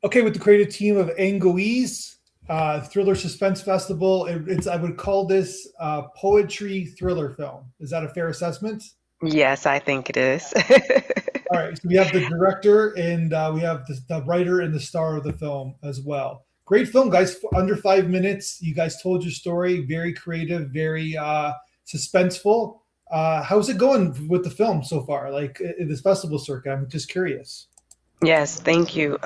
Okay, with the creative team of ANGOISSE, Thriller Suspense Festival. I would call this poetry thriller film. Is that a fair assessment? Yes, I think it is. All right, so we have the director and we have the writer and the star of the film as well. Great film, guys. Under 5 minutes. You guys told your story. Very creative, very suspenseful. How's it going with the film so far? Like in this festival circuit, I'm just curious. Yes, thank you,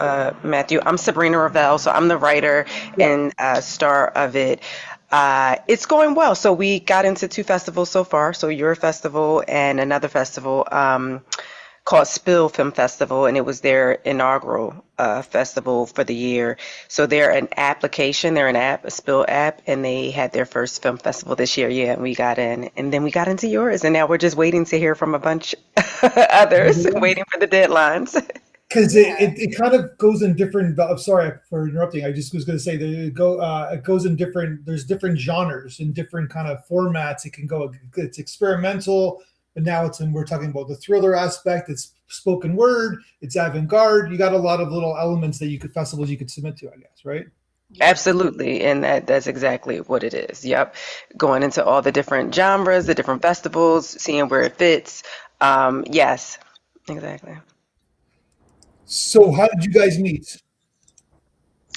Matthew. I'm Sabrina Revelle, so I'm the writer Yeah. and star of it. It's going well. So we got into two festivals so far. So your festival and another festival called Spill Film Festival, and it was their inaugural festival for the year. So they're an application, they're an app, a Spill app, and they had their first film festival this year. Yeah, and we got in, and then we got into yours, and now we're just waiting to hear from a bunch others, waiting for the deadlines. Because Yeah. it kind of goes in different. I'm sorry for interrupting. I just was going to say that it goes in different. There's different genres and different kind of formats. It can go. It's experimental, but now we're talking about the thriller aspect. It's spoken word. It's avant garde. You got a lot of little elements that festivals you could submit to. I guess, right? Yeah. Absolutely, and that's exactly what it is. Yep, going into all the different genres, the different festivals, seeing where it fits. Yes, exactly. So how did you guys meet?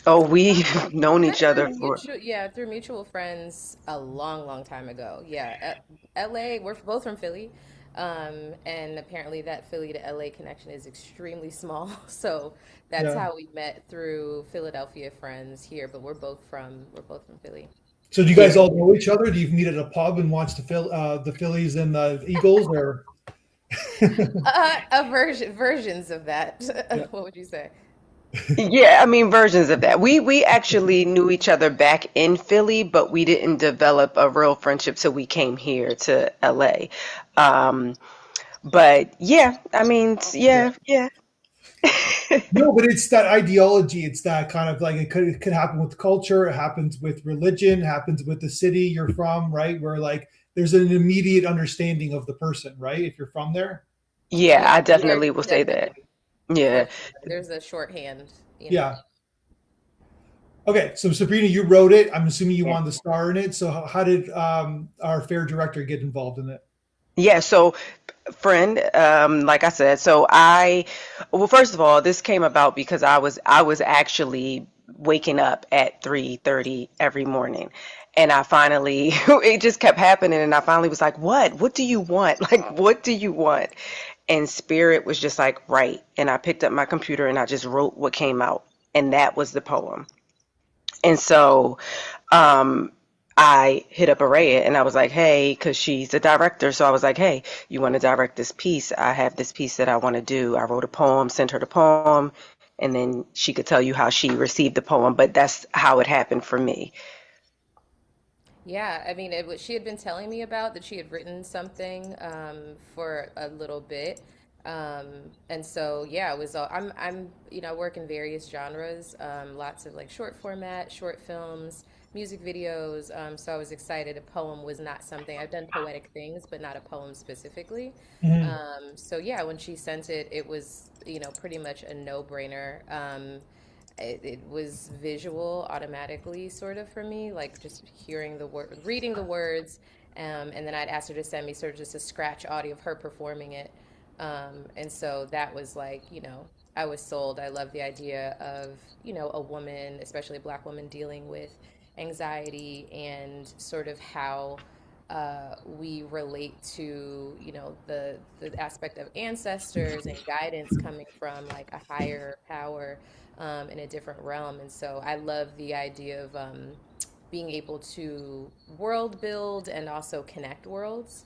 Oh, we've known Met each other through for. mutual friends a long, long time ago. Yeah, LA. We're both from Philly, and apparently that Philly to LA connection is extremely small. So that's Yeah. how we met through Philadelphia friends here. But we're both from Philly. So do you guys Yeah. all know each other? Do you meet at a pub and watch the Phillies and the Eagles, or? Versions of that. Yeah. What would you say? Yeah, I mean versions of that. We actually knew each other back in Philly, but we didn't develop a real friendship till we came here to LA. Um, but yeah, I mean, Yeah. yeah. No, but it's that ideology. It's that kind of like it could happen with culture. It happens with religion. Happens with the city you're from, right? Where like there's an immediate understanding of the person, right? If you're from there. Yeah, Yeah, I definitely will say that. definitely for Yeah. sure. There's a shorthand, you know. Yeah. Okay. So Sabrina, you wrote it. I'm assuming you wanted to star in it. So how did our fair director get involved in it? Yeah, so friend, like I said, well, first of all, this came about because I was actually waking up at 3:30 every morning. And I finally, it just kept happening. And I finally was like, what do you want? Like, what do you want? And Spirit was just like, right. And I picked up my computer and I just wrote what came out. And that was the poem. And so, um, I hit up Araeia and I was like, hey, because she's the director. So I was like, hey, you want to direct this piece? I have this piece that I want to do. I wrote a poem, sent her the poem, and then she could tell you how she received the poem. But that's how it happened for me. Yeah, I mean, she had been telling me about that she had written something for a little bit. And so yeah, it was all I work in various genres, lots of like short format, short films, music videos. So I was excited. A poem was not something I've done poetic things, but not a poem specifically. Mhm. So yeah, when she sent it, it was, pretty much a no-brainer. It was visual automatically sort of for me, like just hearing the word, reading the words, and then I'd ask her to send me sort of just a scratch audio of her performing it. And so that was like, I was sold. I love the idea of, a woman, especially a black woman, dealing with anxiety and sort of how we relate to, the aspect of ancestors and guidance coming from like a higher power in a different realm. And so I love the idea of being able to world build and also connect worlds.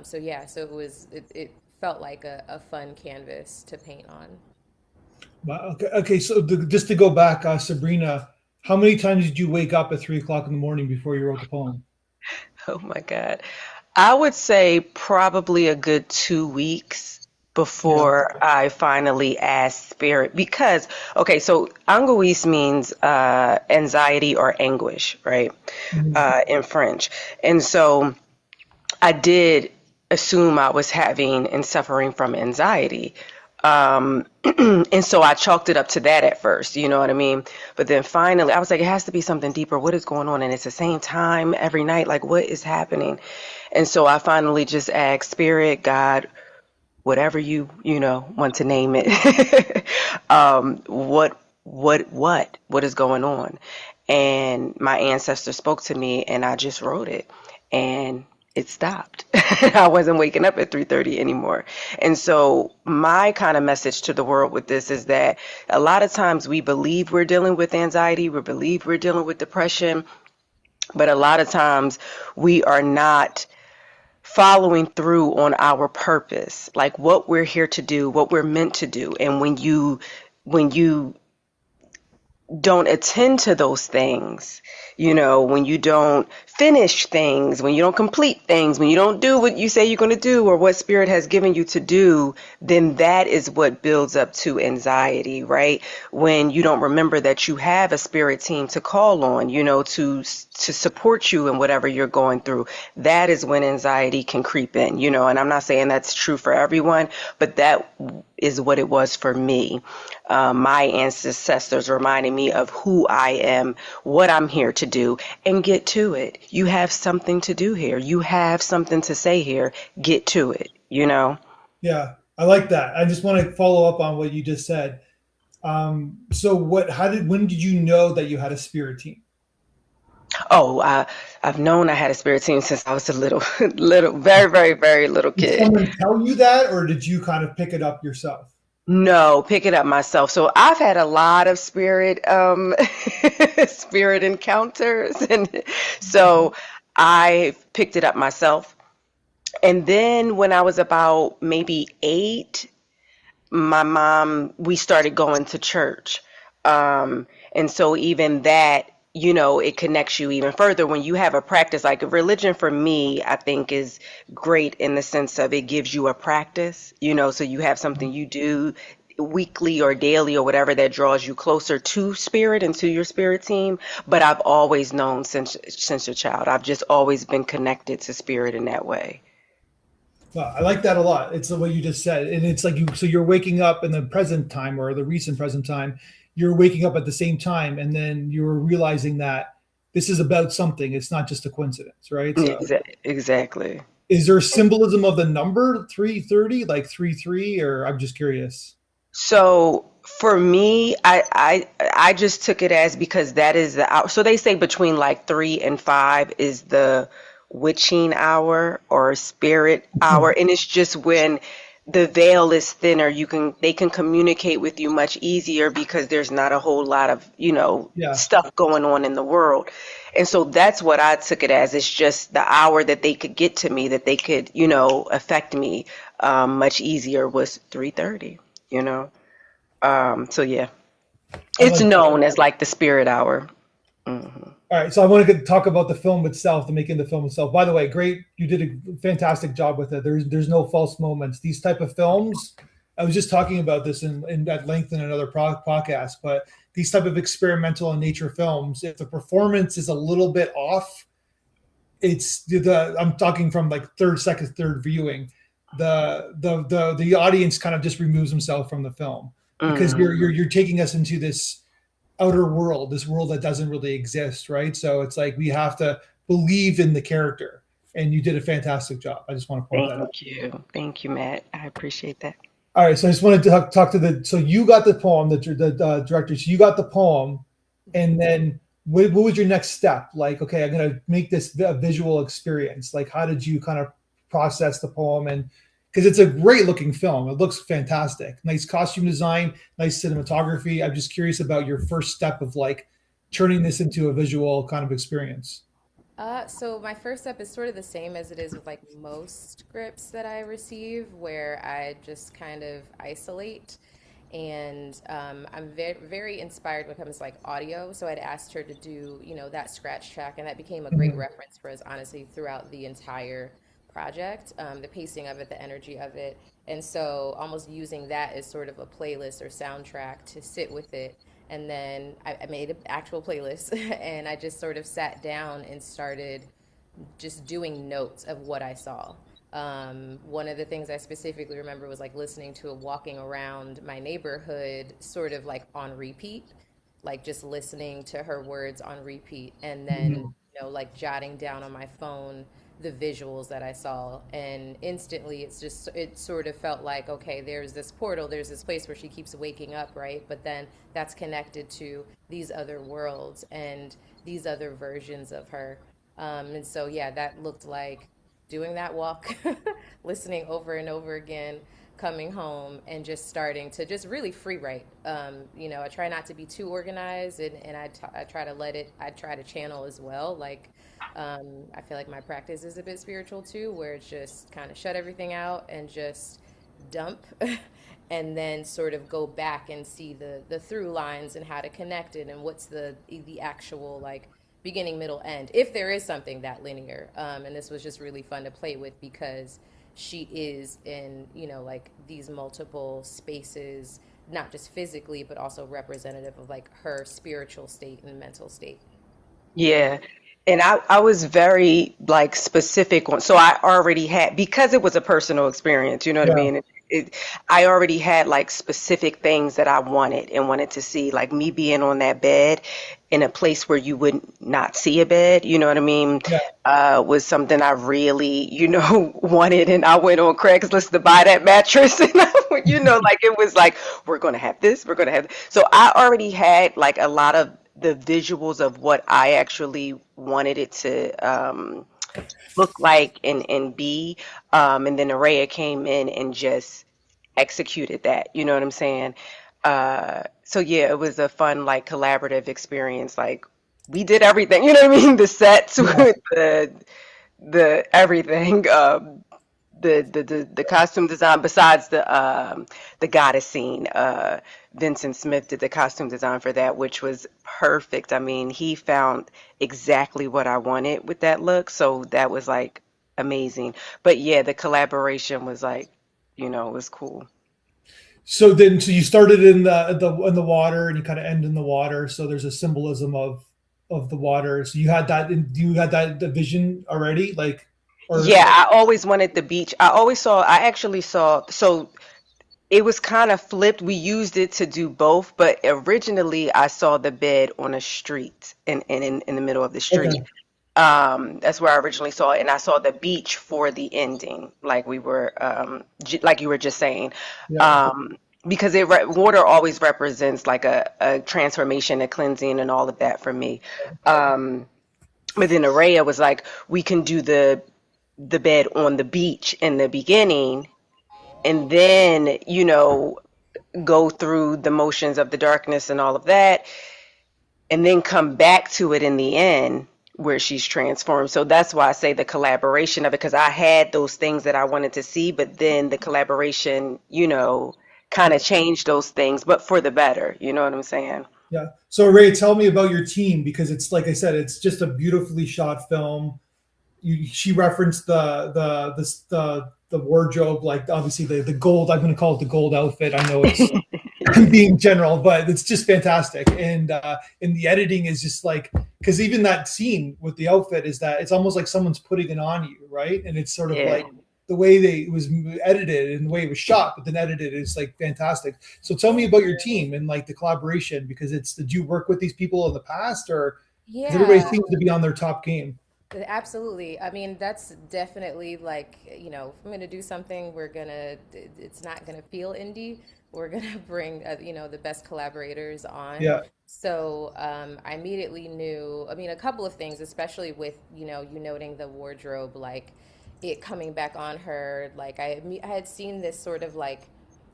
So yeah, so it felt like a fun canvas to paint on. Wow. Okay. Okay. So just to go back, Sabrina, how many times did you wake up at 3 o'clock in the morning before you wrote the poem? Oh my God. I would say probably a good 2 weeks Yeah. before I finally asked Spirit because, okay, so angoisse means anxiety or anguish, right? Mhm. In French. And so I did assume I was having and suffering from anxiety. And so I chalked it up to that at first, you know what I mean? But then finally, I was like, it has to be something deeper. What is going on? And it's the same time every night. Like, what is happening? And so I finally just asked Spirit, God, whatever you want to name it, what is going on? And my ancestor spoke to me, and I just wrote it, and it stopped. I wasn't waking up at 3:30 anymore. And so my kind of message to the world with this is that a lot of times we believe we're dealing with anxiety, we believe we're dealing with depression, but a lot of times we are not following through on our purpose, like what we're here to do, what we're meant to do. And when you don't attend to those things, when you don't finish things, when you don't complete things, when you don't do what you say you're going to do or what spirit has given you to do, then that is what builds up to anxiety, right? When you don't remember that you have a spirit team to call on, to support you in whatever you're going through, that is when anxiety can creep in, and I'm not saying that's true for everyone, but that is what it was for me. My ancestors reminding me of who I am, what I'm here to do, and get to it. You have something to do here. You have something to say here. Get to it. Yeah, I like that. I just want to follow up on what you just said. So when did you know that you had a spirit team? Oh, I've known I had a spirit team since I was a little, little, very, very, very little Did kid. someone tell you that, or did you kind of pick it up yourself? No, pick it up myself. So I've had a lot of spirit spirit encounters, and so I picked it up myself. And then when I was about maybe 8, my mom, we started going to church. And so even that, it connects you even further when you have a practice. Like religion for me, I think is great in the sense of it gives you a practice, so you have something you do weekly or daily or whatever that draws you closer to spirit and to your spirit team. But I've always known since a child. I've just always been connected to spirit in that way. Well, I like that a lot. It's the way you just said, and it's like so you're waking up in the present time or the recent present time. You're waking up at the same time, and then you're realizing that this is about something. It's not just a coincidence, right? So, Exactly. is there symbolism of the number 330, like 3-3, or I'm just curious? So for me, I just took it as because that is the hour. So they say between like 3 and 5 is the witching hour or spirit hour, and it's just when the veil is thinner. They can communicate with you much easier because there's not a whole lot of Yeah, stuff going on in the world, and so that's what I took it as. It's just the hour that they could get to me, that they could affect me much easier was 3:30. You know. So yeah, I it's like that. known as like the spirit hour. Hmm. All right, so I want to talk about the film itself, the making the film itself. By the way, great, you did a fantastic job with it. There's no false moments. These type of films, I was just talking about this in at length in another podcast, but these type of experimental and nature films, if the performance is a little bit off, it's the I'm talking from like third viewing, the audience kind of just removes himself from the film because Hmm. you're taking us into this outer world, this world that doesn't really exist, right? So it's like we have to believe in the character, and you did a fantastic job. I just want to point that out. Thank you, Matt. I appreciate that. All right, so I just wanted to talk to the. So you got the poem, the director. So you got the poem, and then what was your next step? Like, okay, I'm gonna make this a visual experience. Like, how did you kind of process the poem? And because it's a great looking film, it looks fantastic. Nice costume design, nice cinematography. I'm just curious about your first step of like turning this into a visual kind of experience. So my first step is sort of the same as it is with like most scripts that I receive, where I just kind of isolate. And I'm very, very inspired when it comes to like audio. So I'd asked her to do, that scratch track, and that became a great Mhm. reference for us, honestly, throughout the entire project. The pacing of it, the energy of it, and so almost using that as sort of a playlist or soundtrack to sit with it. And then I made an actual playlist, and I just sort of sat down and started just doing notes of what I saw. One of the things I specifically remember was like listening to it walking around my neighborhood, sort of like on repeat, like just listening to her words on repeat, and then, Mhm. like jotting down on my phone the visuals that I saw. And instantly, it sort of felt like, okay, there's this portal, there's this place where she keeps waking up, right? But then that's connected to these other worlds and these other versions of her. And so, yeah, that looked like doing that walk, listening over and over again, coming home and just starting to just really free write. I try not to be too organized, and I try to I try to channel as well. Like, I feel like my practice is a bit spiritual too, where it's just kind of shut everything out and just dump. And then sort of go back and see the through lines and how to connect it and what's the actual like beginning, middle, end, if there is something that linear. And this was just really fun to play with because she is in, like these multiple spaces, not just physically, but also representative of like her spiritual state and mental state. Yeah. And I was very like specific on, so I already had, because it was a personal experience, you know what I Yeah. mean? I already had like specific things that I wanted and wanted to see, like me being on that bed in a place where you would not see a bed, you know what I mean? Yeah. Was something I really, wanted. And I went on Craigslist to buy that mattress. And like it was like, we're going to have this, we're going to have this. So I already had like a lot of the visuals of what I actually wanted it to look like and be. And then Araya came in and just executed that. You know what I'm saying? So yeah, it was a fun, like collaborative experience. Like we did everything. You know what I mean? The sets Yeah. with the everything. The costume design besides the goddess scene. Vincent Smith did the costume design for that, which was perfect. I mean, he found exactly what I wanted with that look, so that was like amazing. But yeah, the collaboration was like, it was cool. So you started in the water and you kind of end in the water. So there's a symbolism of the water. So you had that the vision already, like, or Yeah, I always wanted the beach. I actually saw, so it was kind of flipped. We used it to do both, but originally I saw the bed on a street in the middle of the street. okay, That's where I originally saw it, and I saw the beach for the ending, like we were, like you were just saying, yeah, um, because water always represents like a transformation, a cleansing, and all of that for me. Um, but then Araya was like, we can do the bed on the beach in the beginning, and then go through the motions of the darkness and all of that, and then come back to it in the end where she's transformed. So that's why I say the collaboration of it, because I had those things that I wanted to see, but then the collaboration, kind yeah, of changed those things, but for the better. You know what I'm saying? yeah. So Ray, tell me about your team because it's like I said, it's just a beautifully shot film. She referenced the wardrobe, like obviously the gold. I'm going to call it the gold outfit. I know it's being general, but it's just fantastic. And the editing is just like because even that scene with the outfit is that it's almost like someone's putting it on you, right? And it's sort of Yeah. like the way it was edited and the way it was shot, but then edited is like fantastic. So tell me about your team and like the collaboration because it's did you work with these people in the past or because everybody Yeah. seems to be on their top game? Absolutely. I mean, that's definitely like, if I'm going to do something, it's not going to feel indie. We're going to bring, the best collaborators on. Yeah, So I immediately knew, I mean, a couple of things, especially with, you noting the wardrobe, like it coming back on her. Like I had seen this sort of like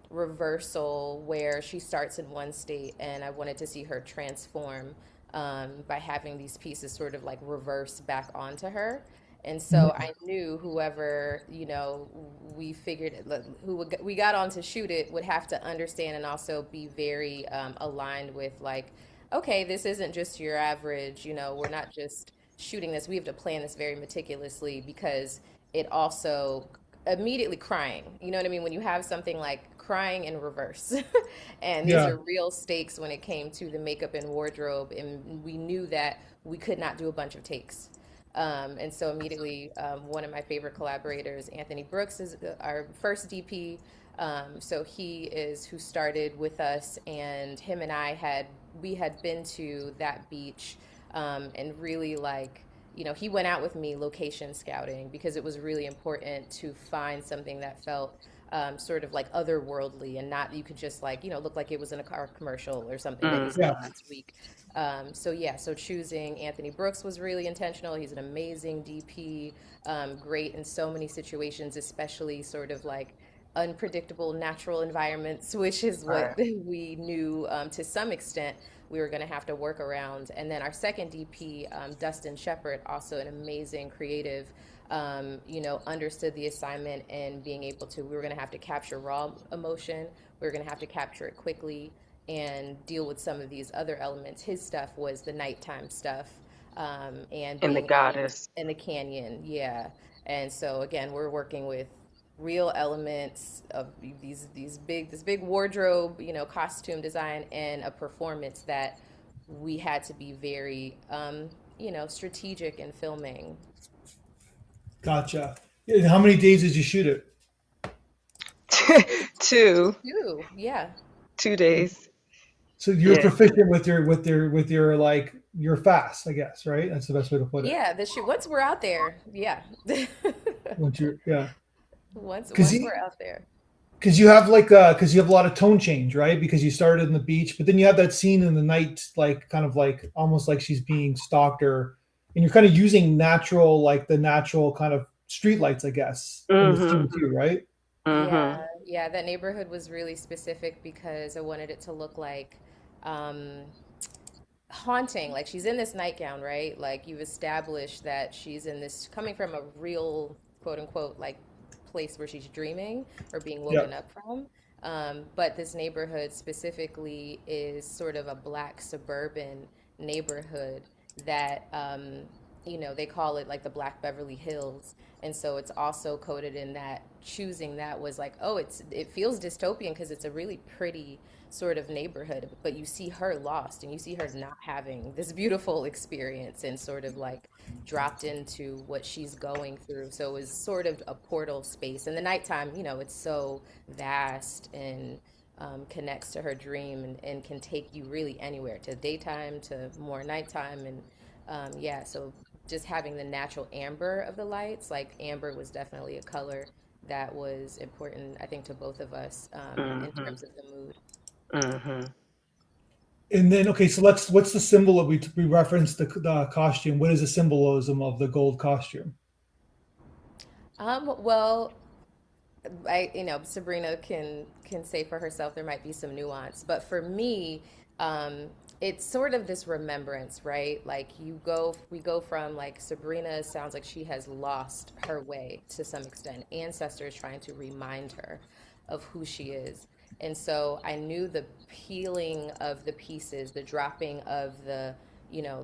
reversal where she starts in one state and I wanted to see her transform by having these pieces sort of like reverse back onto her. And so I knew whoever, we figured we got on to shoot it would have to understand and also be very aligned with like, okay, this isn't just your average, we're not just shooting this. We have to plan this very meticulously because it also immediately crying. You know what I mean? When you have something like crying in reverse. And these yeah, are real stakes when it came to the makeup and wardrobe. And we knew that we could not do a bunch of takes. And so immediately, one of my favorite collaborators, Anthony Brooks, is our first DP. So he is who started with us, and him and I had been to that beach, and really like, he went out with me location scouting because it was really important to find something that felt sort of like otherworldly and not you could just like look like it was in a car commercial or something that you saw Yeah. last week. So yeah, so choosing Anthony Brooks was really intentional. He's an amazing DP, great in so many situations, especially sort of like unpredictable natural environments, which is what Right. we knew to some extent we were going to have to work around. And then our second DP, Dustin Shepard, also an amazing creative, understood the assignment and being able to, we were going to have to capture raw emotion. We were going to have to capture it quickly and deal with some of these other elements. His stuff was the nighttime stuff, and And the being goddess. in the canyon. Yeah. And so again, we're working with real elements of this big wardrobe, costume design and a performance that we had to be very strategic in filming. Gotcha. Yeah, how many days did you shoot it? Two, Ooh, yeah. 2 days. So you're Yeah. proficient with your like you're fast, I guess, right? That's the best way to put it. Yeah, the shoot once we're out there, yeah. Once you're yeah, because Once we're out there. you have like because you have a lot of tone change, right? Because you started in the beach, but then you have that scene in the night, like kind of like almost like she's being stalked, or and you're kind of using natural like the natural kind of street lights, I guess, in the Mm-hmm. scene too, right? Yeah, Mm-hmm. yeah, that neighborhood was really specific because I wanted it to look like um haunting. Like she's in this nightgown, right? Like you've established that she's in this coming from a real quote unquote like place where she's dreaming or being Yeah. woken up from. But this neighborhood specifically is sort of a black suburban neighborhood that they call it like the Black Beverly Hills. And so it's also coded in that choosing that was like, oh, it feels dystopian because it's a really pretty sort of neighborhood, but you see her lost and you see her not having this beautiful experience and sort of like dropped into what she's going through. So it was sort of a portal space. And the nighttime, it's so vast and connects to her dream and can take you really anywhere to daytime to more nighttime. And yeah, so just having the natural amber of the lights, like amber was definitely a color that was important, I think, to both of us in Mm-hmm. terms of the mood. Mm-hmm. And then okay, so let's what's the symbol that we referenced the costume? What is the symbolism of the gold costume? Well, Sabrina can say for herself there might be some nuance, but for me, um, it's sort of this remembrance, right? Like we go from like Sabrina sounds like she has lost her way to some extent. Ancestors trying to remind her of who she is. And so I knew the peeling of the pieces, the dropping of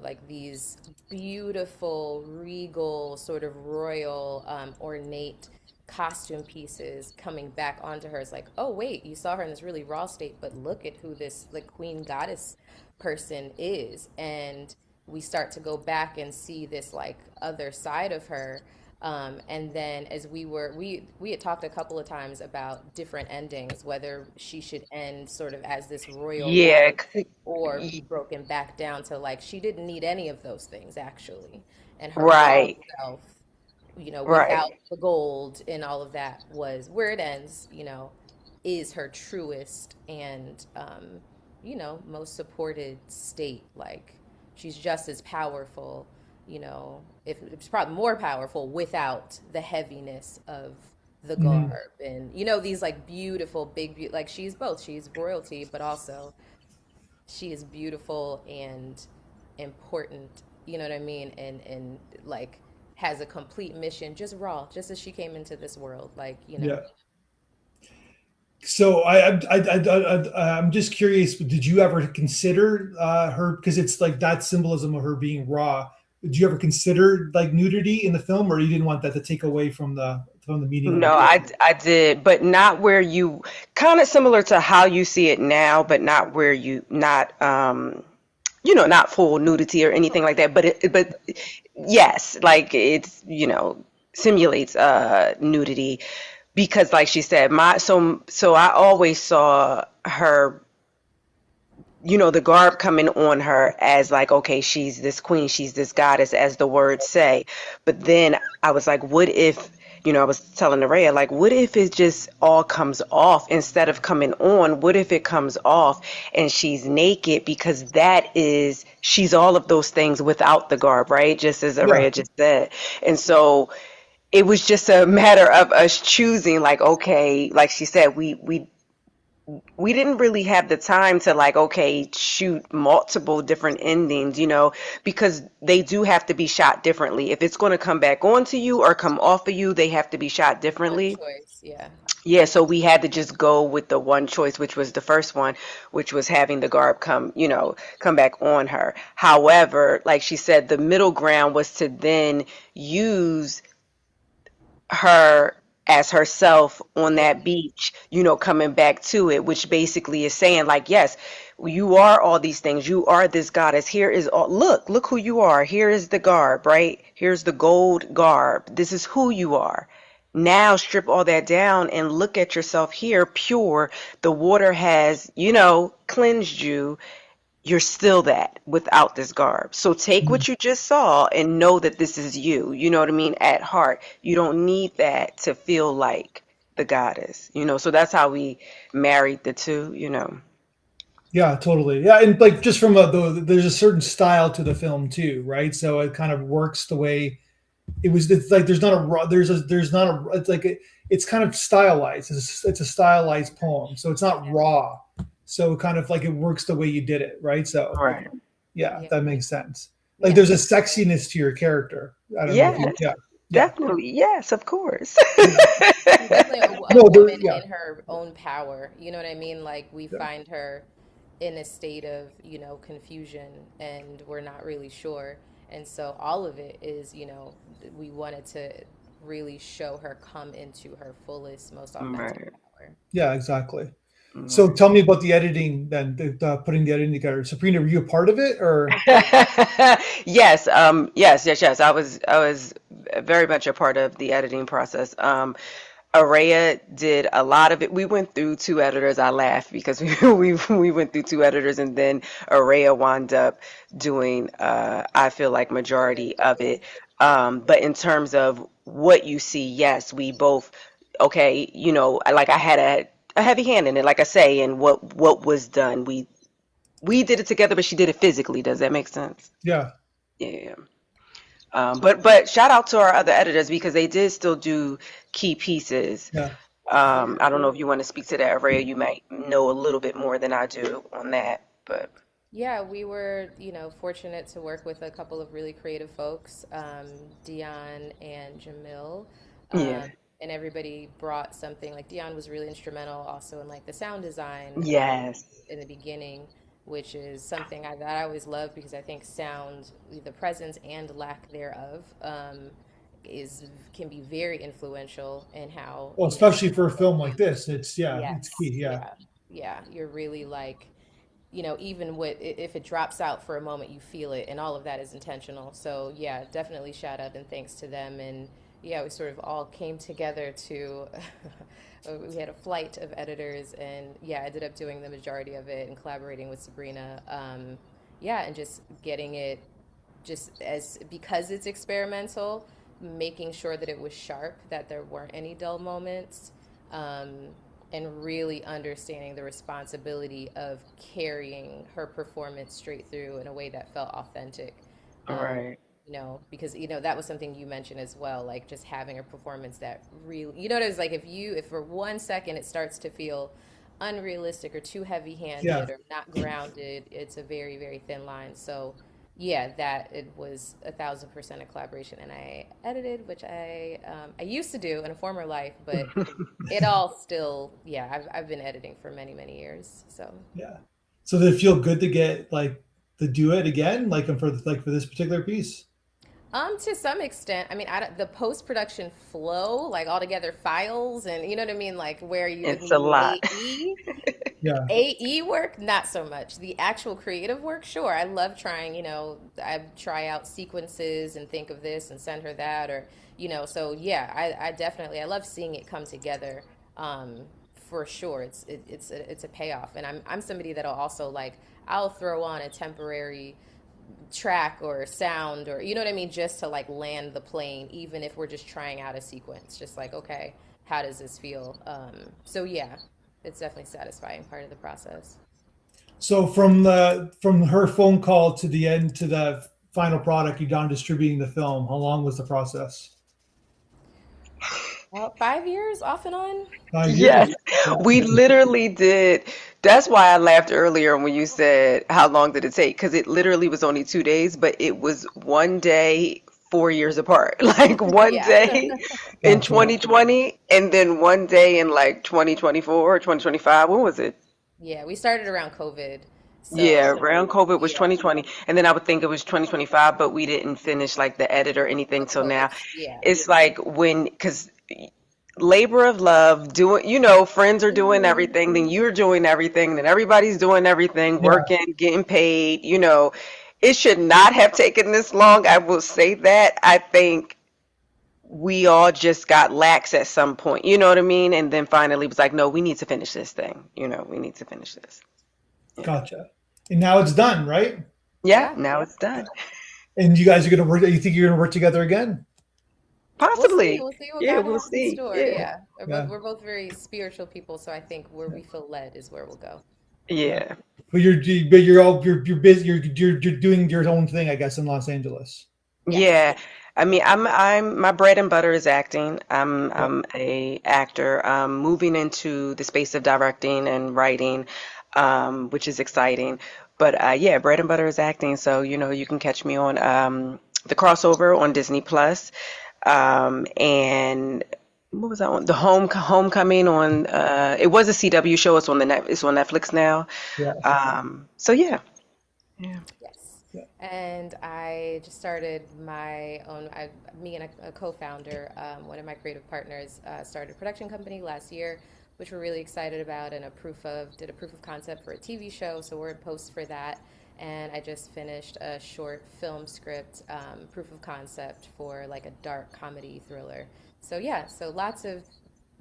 like these beautiful, regal, sort of royal, ornate costume pieces coming back onto her. It's like, oh, wait, you saw her in this really raw state, but look at who this like queen goddess person is. And we start to go back and see this like other side of her. And then as we had talked a couple of times about different endings, whether she should end sort of as this royal Yeah. goddess or be broken back down to like she didn't need any of those things actually. And her raw Right. self, without Right. the gold and all of that was where it ends, is her truest and most supported state. Like she's just as powerful, if it's probably more powerful without the heaviness of the Mhm. garb and these like beautiful like she's both, she's royalty but also she is beautiful and important, you know what I mean? And like has a complete mission, just raw, just as she came into this world, like, Yeah. So I'm just curious. Did you ever consider her because it's like that symbolism of her being raw? Did you ever consider like nudity in the film, or you didn't want that to take away from the meaning of the No, film? I did, but not where you kind of similar to how you see it now, but not where you not not full nudity or anything like that, but yes, like it's, simulates nudity because like she said, so I always saw her, the garb coming on her as like, okay, she's this queen, she's this goddess, as the words say. But then I was like, what if, I was telling Araya, like, what if it just all comes off instead of coming on? What if it comes off and she's naked? Because she's all of those things without the garb, right? Just as Yeah. Araya just said. And so it was just a matter of us choosing, like, okay, like she said, we didn't really have the time to like, okay, shoot multiple different endings, because they do have to be shot differently. If it's going to come back onto you or come off of you, they have to be shot One differently. choice, yeah. Yeah, so we had to just go with the one choice, which was the first one, which was having the garb come back on her. However, like she said, the middle ground was to then use her as herself on Yeah. that beach, coming back to it, which basically is saying, like, yes, you are all these things. You are this goddess. Here is all, look who you are. Here is the garb, right? Here's the gold garb. This is who you are. Now strip all that down and look at yourself here, pure. The water has, cleansed you. You're still that without this garb. So take Mhm. what you just saw and know that this is you. You know what I mean? At heart. You don't need that to feel like the goddess. So that's how we married the two. Yeah, totally. Yeah, and like just from there's a certain style to the film too, right? So it kind of works the way it was. It's like there's not a raw. There's not a. It's like it's kind of stylized. It's a stylized poem, so it's not raw. So kind of like it works the way you did it, right? So Right. yeah, Yeah. that makes sense. Like Yeah. there's a sexiness to your character. I don't know if you. Yes, Yeah, yeah, definitely. Yes, of course. yeah. She's definitely a No, there. woman Yeah, in her own power. You know what I mean? Like we yeah. find her in a state of, confusion and we're not really sure. And so all of it is, we wanted to really show her come into her fullest, most authentic Right. power. Yeah, exactly. So Right. tell me about the editing then, putting the editing together. Sabrina, were you a part of it or? Yes, yes. I was very much a part of the editing process. Araya did a lot of it. We went through two editors. I laugh because we went through two editors, and then Araya wound up doing I feel like majority of it. But in terms of what you see, yes, we both, okay, like I had a heavy hand in it, like I say, and what was done. We did it together, but she did it physically. Does that make sense? Yeah, Yeah. But shout out to our other editors because they did still do key pieces. yeah. Yeah. I don't know if you want to speak to that, Araya. You might know a little bit more than I do on that, but Yeah, we were, fortunate to work with a couple of really creative folks, Dion and Jamil, um, yeah. and everybody brought something. Like Dion was really instrumental also in like the sound design Yes. in the beginning, which is something that I always love because I think sound, the presence and lack thereof, is can be very influential in how Well, especially for a film like this, it's key. yes, Yeah, yeah, yeah, you're really like even if it drops out for a moment, you feel it, and all of that is intentional. So yeah, definitely shout out and thanks to them. And yeah, we sort of all came together to. We had a flight of editors, and yeah, I ended up doing the majority of it and collaborating with Sabrina. Yeah, and just getting it just as because it's experimental, making sure that it was sharp, that there weren't any dull moments, um, and really understanding the responsibility of carrying her performance straight through in a way that felt authentic. Um, Right. because that was something you mentioned as well, like just having a performance that really, it was like if for 1 second it starts to feel unrealistic or too yeah. heavy-handed or not grounded, it's a very, very thin line. So yeah, that it was 1,000% a collaboration, and I edited, which I used to do in a former life, but it all still, yeah, I've been editing for many, many years. So Yeah. So did it feel good to get like to do it again, like for this particular piece? To some extent, I mean, the post-production flow, like all together files, and you know what I mean, like where you would It's a need lot. Yeah. AE work, not so much. The actual creative work, sure. I love trying, I try out sequences and think of this and send her that, or, so yeah, I definitely, I love seeing it come together. For sure. It's a payoff. And I'm somebody that'll also like, I'll throw on a temporary track or sound, or you know what I mean, just to like land the plane, even if we're just trying out a sequence, just like, okay, how does this feel? So yeah, it's definitely satisfying part of the process. So from her phone call to the end to the final product, you done distributing the film. How long was the process? About 5 years off and on. 5 years. Yes, Yeah. we literally did. That's why I laughed earlier when you said, how long did it take? Because it literally was only 2 days, but it was one day, 4 years apart. Like one Yeah. day in Gotcha. 2020, and then one day in like 2024 or 2025. When was it? Yeah, we started around COVID. Yeah, So around COVID was yeah, 2020. And then I would think it was 2025, but we didn't finish like the edit or anything the till now. post. Yeah. It's like when, because labor of love, doing, friends are doing Hmm. everything, then you're doing everything, then everybody's doing everything, Yeah. working, getting paid. It should not have taken this long. I will say that. I think we all just got lax at some point, you know what I mean? And then finally was like, no, we need to finish this thing. We need to finish this. Yeah. Gotcha. And now it's done, right? Yeah, Yeah. now it's done. And you guys are gonna work. You think you're gonna work together again? We'll see. Possibly. We'll see what Yeah, God we'll has in see. store. Yeah. Yeah. Yeah. We're both very spiritual people, so I think where we feel led is where we'll go. Yeah. Yeah. But you're busy. You're doing your own thing, I guess, in Los Angeles. Yes. Yeah. I mean, I'm my bread and butter is acting. I'm Yeah. I'm a actor. Moving into the space of directing and writing, which is exciting. But yeah, bread and butter is acting. So, you can catch me on the crossover on Disney Plus. And what was that one? The Homecoming on it was a CW show. It's on Netflix now. Yeah. So yeah. Yeah. Yes. Yeah. And I just started my own, me and a co-founder, one of my creative partners, started a production company last year, which we're really excited about, and did a proof of concept for a TV show. So we're in post for that. And I just finished a short film script, proof of concept for like a dark comedy thriller. So yeah, so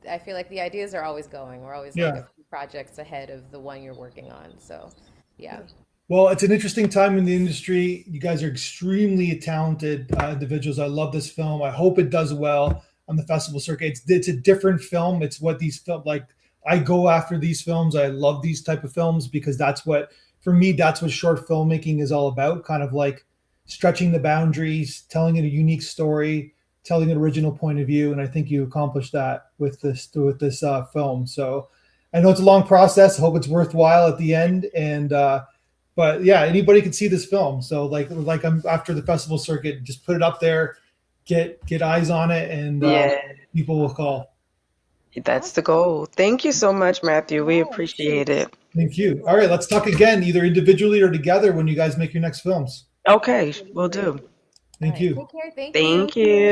I feel like the ideas are always going. We're always like a Yeah. few projects ahead of the one you're working on. So yeah. Well, it's an interesting time in the industry. You guys are extremely talented individuals. I love this film. I hope it does well on the festival circuit. It's a different film. It's what these film like. I go after these films. I love these type of films because that's what for me. That's what short filmmaking is all about. Kind of like stretching the boundaries, telling it a unique story, telling an original point of view. And I think you accomplished that with this film. So I know it's a long process. I hope it's worthwhile at the end. And but yeah, anybody can see this film. So like I'm after the festival circuit, just put it up there, get eyes on it, and Yeah. people will call. That's the Awesome. goal. Thank you so much, Matthew. We Yes. appreciate it. Thank you. All right, let's talk again, either individually or together when you guys make your next films. Okay, will Absolutely. do. All Thank right. you. Take care. Thank you. Thank you.